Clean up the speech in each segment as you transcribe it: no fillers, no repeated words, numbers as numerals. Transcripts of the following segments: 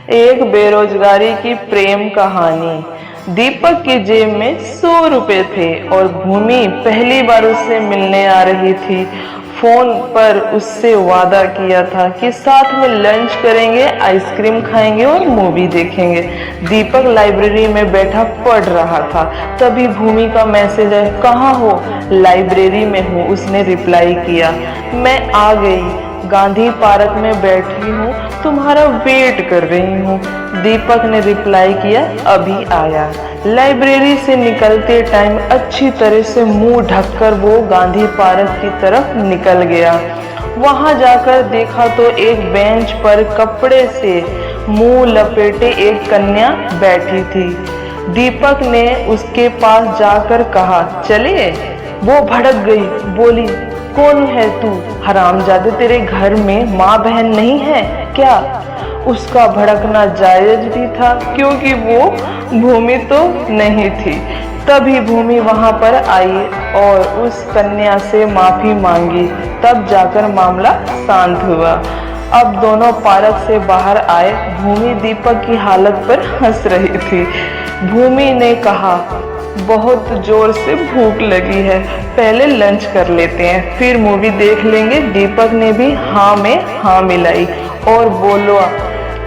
एक बेरोजगारी की प्रेम कहानी। दीपक की जेब में 100 रुपए थे और भूमि पहली बार उससे मिलने आ रही थी। फोन पर उससे वादा किया था कि साथ में लंच करेंगे, आइसक्रीम खाएंगे और मूवी देखेंगे। दीपक लाइब्रेरी में बैठा पढ़ रहा था, तभी भूमि का मैसेज है, कहाँ हो? लाइब्रेरी में हूँ, उसने रिप्लाई किया। मैं आ गई, गांधी पार्क में बैठी हूँ, तुम्हारा वेट कर रही हूँ। दीपक ने रिप्लाई किया, अभी आया। लाइब्रेरी से निकलते टाइम अच्छी तरह से मुंह ढककर वो गांधी पार्क की तरफ निकल गया। वहां जाकर देखा तो एक बेंच पर कपड़े से मुंह लपेटे एक कन्या बैठी थी। दीपक ने उसके पास जाकर कहा, चले? वो भड़क गई, बोली, कौन है तू? हरामजादे, तेरे घर में माँ बहन नहीं है क्या? उसका भड़कना जायज भी था क्योंकि वो भूमि तो नहीं थी। तभी भूमि वहां पर आई और उस कन्या से माफी मांगी, तब जाकर मामला शांत हुआ। अब दोनों पार्क से बाहर आए। भूमि दीपक की हालत पर हंस रही थी। भूमि ने कहा, बहुत जोर से भूख लगी है, पहले लंच कर लेते हैं, फिर मूवी देख लेंगे। दीपक ने भी हाँ में हाँ मिलाई और बोला,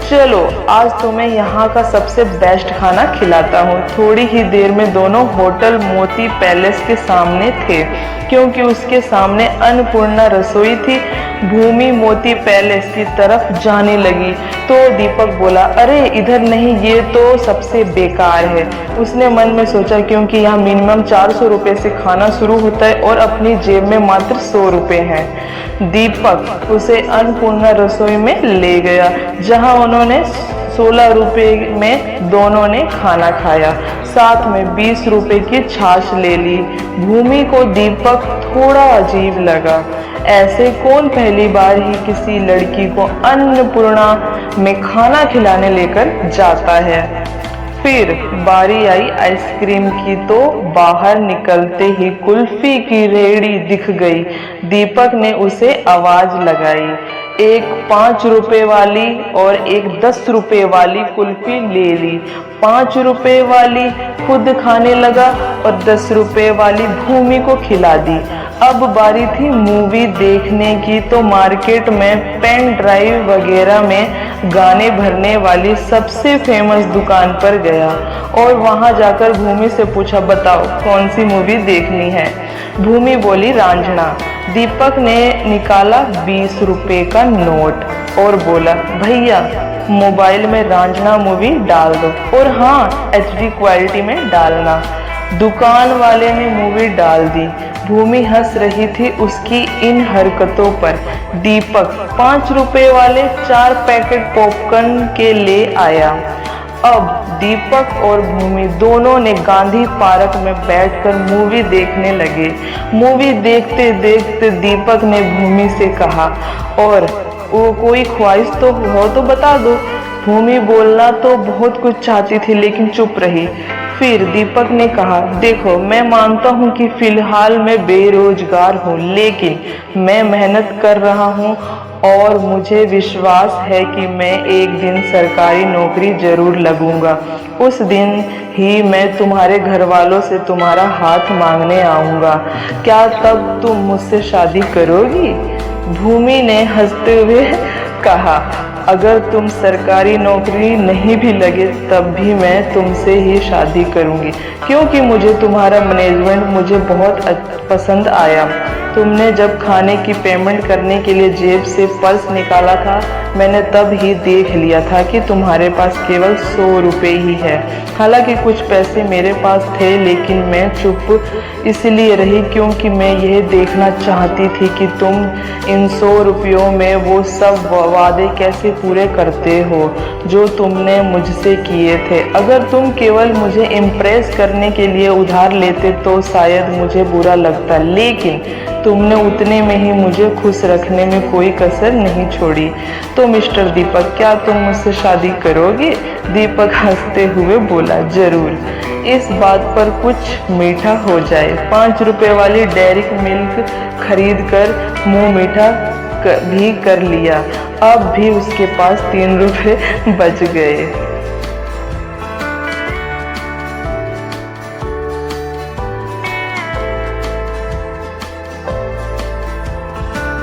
चलो आज तुम्हें यहाँ का सबसे बेस्ट खाना खिलाता हूँ। थोड़ी ही देर में दोनों होटल मोती पैलेस के सामने थे, क्योंकि उसके सामने अन्नपूर्णा रसोई थी। भूमि मोती पैलेस की तरफ जाने लगी तो दीपक बोला, अरे इधर नहीं, ये तो सबसे बेकार है। उसने मन में सोचा, क्योंकि यहाँ मिनिमम 400 रुपये से खाना शुरू होता है और अपनी जेब में मात्र 100 रुपये हैं। दीपक उसे अन्नपूर्णा रसोई में ले गया, जहाँ उन्होंने 16 रुपये में दोनों ने खाना खाया। साथ में 20 रुपये की छाछ ले ली। भूमि को दीपक थोड़ा अजीब लगा। ऐसे कौन पहली बार ही किसी लड़की को अन्नपूर्णा में खाना खिलाने लेकर जाता है। फिर बारी आई आइसक्रीम की तो बाहर निकलते ही कुल्फी की रेहड़ी दिख गई। दीपक ने उसे आवाज लगाई। एक 5 रुपए वाली और एक 10 रुपए वाली कुल्फी ले ली। 5 रुपए वाली खुद खाने लगा और 10 रुपए वाली भूमि को खिला दी। अब बारी थी मूवी देखने की तो मार्केट में पेन ड्राइव वगैरह में गाने भरने वाली सबसे फेमस दुकान पर गया और वहां जाकर भूमि से पूछा, बताओ कौन सी मूवी देखनी है। भूमि बोली, रांझना। दीपक ने निकाला 20 रुपए का नोट और बोला, भैया मोबाइल में रांझना मूवी डाल दो और हाँ HD क्वालिटी में डालना। दुकान वाले ने मूवी डाल दी। भूमि हंस रही थी उसकी इन हरकतों पर। दीपक 5 रुपए वाले 4 पैकेट पॉपकॉर्न के ले आया। अब दीपक और भूमि दोनों ने गांधी पार्क में बैठकर मूवी देखने लगे। मूवी देखते देखते दीपक ने भूमि से कहा, और वो कोई ख्वाहिश तो हो तो बता दो। भूमि बोलना तो बहुत कुछ चाहती थी लेकिन चुप रही। फिर दीपक ने कहा, देखो मैं मानता हूँ कि फिलहाल मैं बेरोजगार हूँ, लेकिन मैं मेहनत कर रहा हूँ और मुझे विश्वास है कि मैं एक दिन सरकारी नौकरी जरूर लगूंगा। उस दिन ही मैं तुम्हारे घर वालों से तुम्हारा हाथ मांगने आऊंगा। क्या तब तुम मुझसे शादी करोगी? भूमि ने हंसते हुए कहा, अगर तुम सरकारी नौकरी नहीं भी लगे तब भी मैं तुमसे ही शादी करूंगी, क्योंकि मुझे तुम्हारा मैनेजमेंट मुझे बहुत पसंद आया। तुमने जब खाने की पेमेंट करने के लिए जेब से पर्स निकाला था, मैंने तब ही देख लिया था कि तुम्हारे पास केवल 100 रुपये ही है। हालांकि कुछ पैसे मेरे पास थे, लेकिन मैं चुप इसलिए रही क्योंकि मैं यह देखना चाहती थी कि तुम इन 100 रुपयों में वो सब वादे कैसे पूरे करते हो जो तुमने मुझसे किए थे। अगर तुम केवल मुझे इम्प्रेस करने के लिए उधार लेते तो शायद मुझे बुरा लगता, लेकिन तुमने उतने में ही मुझे खुश रखने में कोई कसर नहीं छोड़ी। तो मिस्टर दीपक, क्या तुम मुझसे शादी करोगे? दीपक हंसते हुए बोला, जरूर, इस बात पर कुछ मीठा हो जाए। 5 रुपए वाली डेयरी मिल्क खरीद कर मुंह मीठा भी कर लिया। अब भी उसके पास 3 रुपए बच गए।